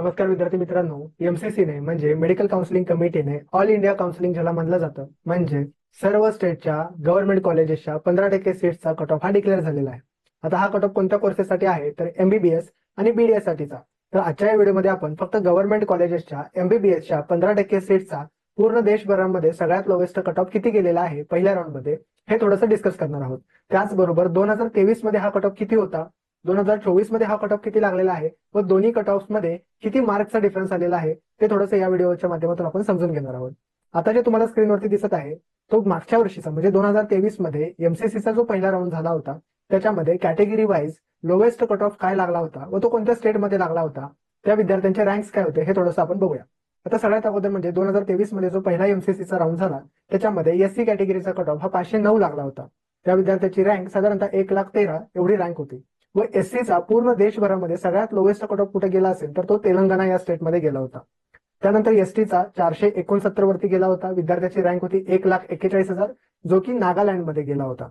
नमस्कार विद्यार्थी मित्रांनो, एमसीसीने म्हणजे मेडिकल काउन्सिलिंग कमिटीने ऑल इंडिया काउन्सिलिंग ज्याला म्हणलं जातं म्हणजे सर्व स्टेटच्या गव्हर्नमेंट कॉलेजेसच्या 15% सीट्सचा कट ऑफ हा डिक्लेअर झालेला आहे. आता हा कट ऑफ कोणत्या कोर्सेससाठी आहे तर एमबीबीएस आणि बीडीएस साठीचा. तर आजच्या या व्हिडिओमध्ये आपण फक्त गव्हर्नमेंट कॉलेजेसच्या एमबीबीएसच्या 15% सीट्सचा पूर्ण देशभरामध्ये सगळ्यात लोवेस्ट कट ऑफ किती गेलेला आहे पहिल्या राऊंडमध्ये हे थोडंसं डिस्कस करणार आहोत. त्याचबरोबर 2023 मध्ये हा कट ऑफ किती होता, 2024 मध्ये हा कट ऑफ किती लागलेला आहे व दोन्ही कट ऑफ मध्ये किती मार्क्सचा डिफरन्स आलेला आहे ते थोडंसं या व्हिडिओच्या माध्यमातून आपण समजून घेणार आहोत. आता जे तुम्हाला स्क्रीनवरती दिसत आहे तो मागच्या वर्षीचा म्हणजे 2023 मध्ये एमसीसीचा जो पहिला राऊंड झाला होता त्याच्यामध्ये category wise lowest cut off काय लागला होता व तो कोणत्या स्टेटमध्ये लागला होता, त्या विद्यार्थ्यांचे रँक्स काय होते हे थोडंसं आपण बघूया. आता सगळ्यात अगोदर म्हणजे 2023 मध्ये जो पहिला एमसीसीचा राऊंड झाला त्याच्यामध्ये एससी कॅटेगरीचा कट ऑफ हा 509 लागला होता. त्या विद्यार्थ्याची रँक साधारणतः 1,13,000 एवढी रँक होती व एससीचा पूर्ण देशभरामध्ये सगळ्यात लोवेस्ट कट ऑफ कुठे गेला असेल तर तो तेलंगणा या स्टेटमध्ये गेला होता. त्यानंतर एसटीचा 469 वरती गेला होता, विद्यार्थ्याची रँक होती 1,41,000 जो की नागालँडमध्ये गेला होता.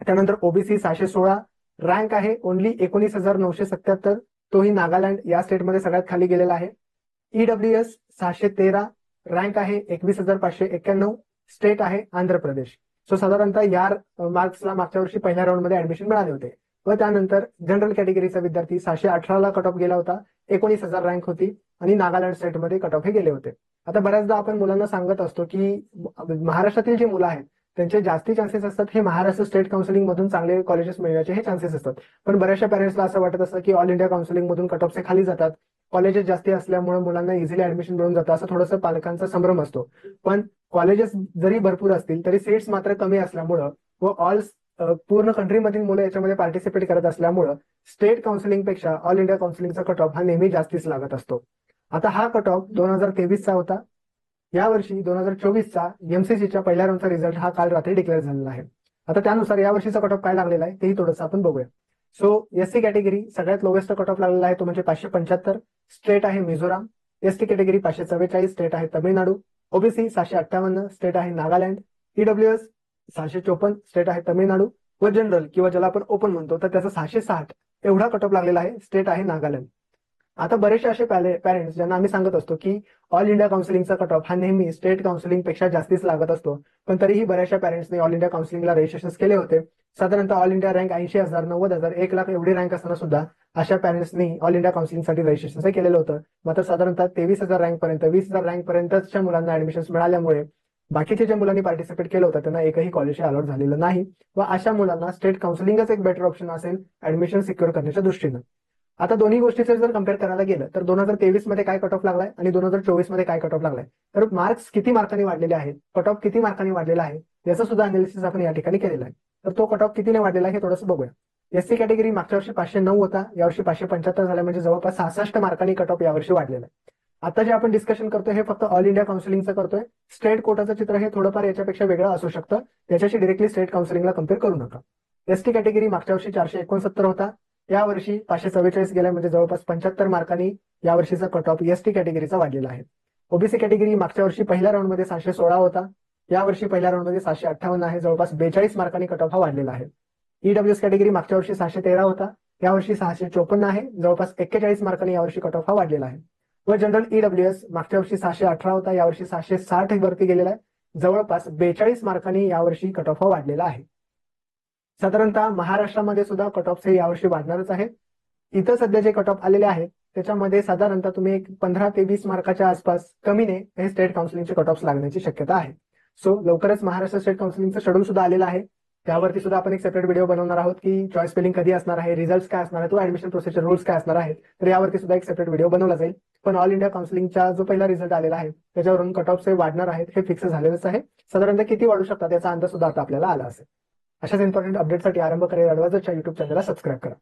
त्यानंतर ओबीसी 616 रँक आहे ओनली 19,977, तोही नागालँड या स्टेटमध्ये सगळ्यात खाली गेलेला आहे. ईडब्ल्यूएस 613 रँक आहे 21,591, स्टेट आहे आंध्र प्रदेश. सो साधारणतः या मार्क्सला मागच्या वर्षी पहिल्या राऊंडमध्ये ऍडमिशन मिळाले होते. व त्यानंतर जनरल कॅटेगरीचा विद्यार्थी 618 ला कट ऑफ गेला होता, 19,000 रँक होती आणि नागालँड स्टेटमध्ये कट ऑफ हे गेले होते. आता बऱ्याचदा आपण मुलांना सांगत असतो की महाराष्ट्रातील जी मुलं आहेत त्यांचे जास्ती चान्सेस असतात हे महाराष्ट्र स्टेट काउन्सिलिंग मधून चांगले कॉलेजेस मिळण्याचे हे चान्सेस असतात. पण बऱ्याचशा पॅरेंट्सला असं वाटत असतं की ऑल इंडिया काउन्सिलिंग मधून कट ऑफचे खाली जातात, कॉलेजेस जास्ती असल्यामुळे मुलांना इझिली ऍडमिशन मिळून जातं असं थोडंसं पालकांचा संभ्रम असतो. पण कॉलेजेस जरी भरपूर असतील तरी सीट्स मात्र कमी असल्यामुळं व पूर्ण कंट्रीमधील मुलं याच्यामध्ये पार्टिसिपेट करत असल्यामुळं स्टेट काउन्सिलिंग पेक्षा ऑल इंडिया काउन्सिलिंगचा कट ऑफ हा नेहमी जास्तीच लागत असतो. आता हा कट ऑफ 2023 चा होता. यावर्षी 2024 चा एमसीसीच्या पहिल्या राऊंडचा रिझल्ट हा काल रात्री डिक्लेअर झालेला आहे. आता त्यानुसार यावर्षीचा कट ऑफ काय लागलेला आहे तेही थोडंसं आपण बघूया. सो एससी कॅटेगरी सगळ्यात लोवेस्ट कट ऑफ लागलेला आहे तो म्हणजे 575, स्टेट आहे मिझोराम. एसटी कॅटेगरी 544, स्टेट आहे तामिळनाडू. ओबीसी 758, स्टेट आहे नागालँड. ईडब्ल्यूएस 654, स्टेट आहे तामिळनाडू. व जनरल किंवा ज्याला आपण ओपन म्हणतो तर त्याचा 660 एवढा कट ऑफ लागलेला आहे, स्टेट आहे नागालँड. आता बरेचसे असे पॅरेंट्स ज्यांना आम्ही सांगत असतो की ऑल इंडिया काउन्सिलिंगचा कट ऑफ हा नेहमी स्टेट काउन्सिलिंग पेक्षा जास्तीच लागत असतो, पण तरीही बऱ्याचशा पॅरेंट्सने ऑल इंडिया काउन्सिलिंगला रजिस्ट्रेशन केले होते. साधारणतः ऑल इंडिया रँक 80,000, 90,000, 1,00,000 एवढी रँक असताना सुद्धा अशा पॅरेंट्सनी ऑल इंडिया काउन्सिलिंगसाठी रजिस्ट्रेशन केलेलं होतं. मात्र साधारणतः 23,000 रँक पर्यंत 20,000 रँक पर्यंतच्या मुलांना ऍडमिशन मिळाल्यामुळे बाकीचे ज्या मुलांनी पार्टिसिपेट केलं होतं त्यांना एकही कॉलेज अलॉट झालेलं नाही व अशा मुलांना स्टेट काउन्सिलिंगच एक बेटर ऑप्शन असेल ऍडमिशन सिक्युअर करण्याच्या दृष्टीनं. आता दोन्ही गोष्टीचं जर कम्पेअर करायला गेलं तर 2023 मध्ये काय कट ऑफ लागलाय आणि 2024 मध्ये काय कट ऑफ लागलाय तर मार्क्स किती मार्कांनी वाढलेले आहेत, कट ऑफ किती मार्कांनी वाढलेला आहे याचं सुद्धा अनालिसिस आपण या ठिकाणी केलेलं आहे. तर तो कट ऑफ कितीने वाढलेला आहे हे थोडंसं बघूया. एससी कॅटेगरी मागच्या वर्षी 509 होता, यावर्षी 575 झाला म्हणजे जवळपास 66 मार्कांनी कट ऑफ यावर्षी वाढलेला आहे. आता जे आपण डिस्कशन करतोय हे फक्त ऑल इंडिया काउन्सिलिंगचं करतोय. स्टेट कोटाचं चित्र हे थोडंफार याच्यापेक्षा वेगळं असू शकतं, त्याच्याशी डिरेक्टली स्टेट काउन्सिलिंगला कम्पेअर करू नका. एसटी कॅटेगरी मागच्या वर्षी 469 होता, यावर्षी 544 गेला म्हणजे जवळपास 75 मार्कांनी यावर्षीचा कट ऑफ एसटी कॅटेगरीचा वाढलेला आहे. ओबीसी कॅटेगरी मागच्या वर्षी पहिल्या राऊंडमध्ये 616 होता, यावर्षी पहिल्या राऊंडमध्ये 758 आहे, जवळपास 42 मार्कांनी कट ऑफ हा वाढलेला आहे. ईडब्ल्यूएस कॅटेगरी मागच्या वर्षी 613 होता, यावर्षी 654 आहे, जवळपास 41 मार्कांनी यावर्षी कट ऑफ हा वाढलेला आहे. व जनरल ईडब्ल्यूएस मागच्या वर्षी 618 होता, यावर्षी 660 वरती गेलेला आहे, जवळपास 42 मार्कांनी यावर्षी कट ऑफ हा वाढलेला आहे. साधारणतः महाराष्ट्रामध्ये सुद्धा कट ऑफ हे यावर्षी वाढणारच आहेत. इथं सध्या जे कट ऑफ आलेले आहेत त्याच्यामध्ये साधारणतः तुम्ही एक 15 ते 20 मार्काच्या आसपास कमीने हे स्टेट काउन्सिलिंगचे कट ऑफ लागण्याची शक्यता आहे. सो लवकरच महाराष्ट्र स्टेट काउन्सिलिंगचं शेड्यूल सुद्धा आलेलं आहे, त्यावरती सुद्धा आपण एक सेपरेट व्हिडिओ बनवणार आहोत की चॉईस फिलिंग कधी असणार आहे, रिझल्ट काय असणार आहे, तो ऍडमिशन प्रोसेसर रूल्स काय असणार आहेत, तर यावरती सुद्धा एक सेपरेट व्हिडिओ बनवला जाईल. पण ऑल इंडिया काउन्सिलिंगचा जो पहिला रिझल्ट आलेला आहे त्याच्यावरून कट ऑफ वाढणार आहेत हे फिक्स झालेलंच आहे. साधारणतः किती वाढू शकतात याचा अंदाज सुद्धा आता आपल्याला आला असेल. अशाच इम्पॉर्टंट अपडेटसाठी आरंभ करेल ॲडवाइजरच्या युट्यूब चॅनलला सबस्क्राईब करा.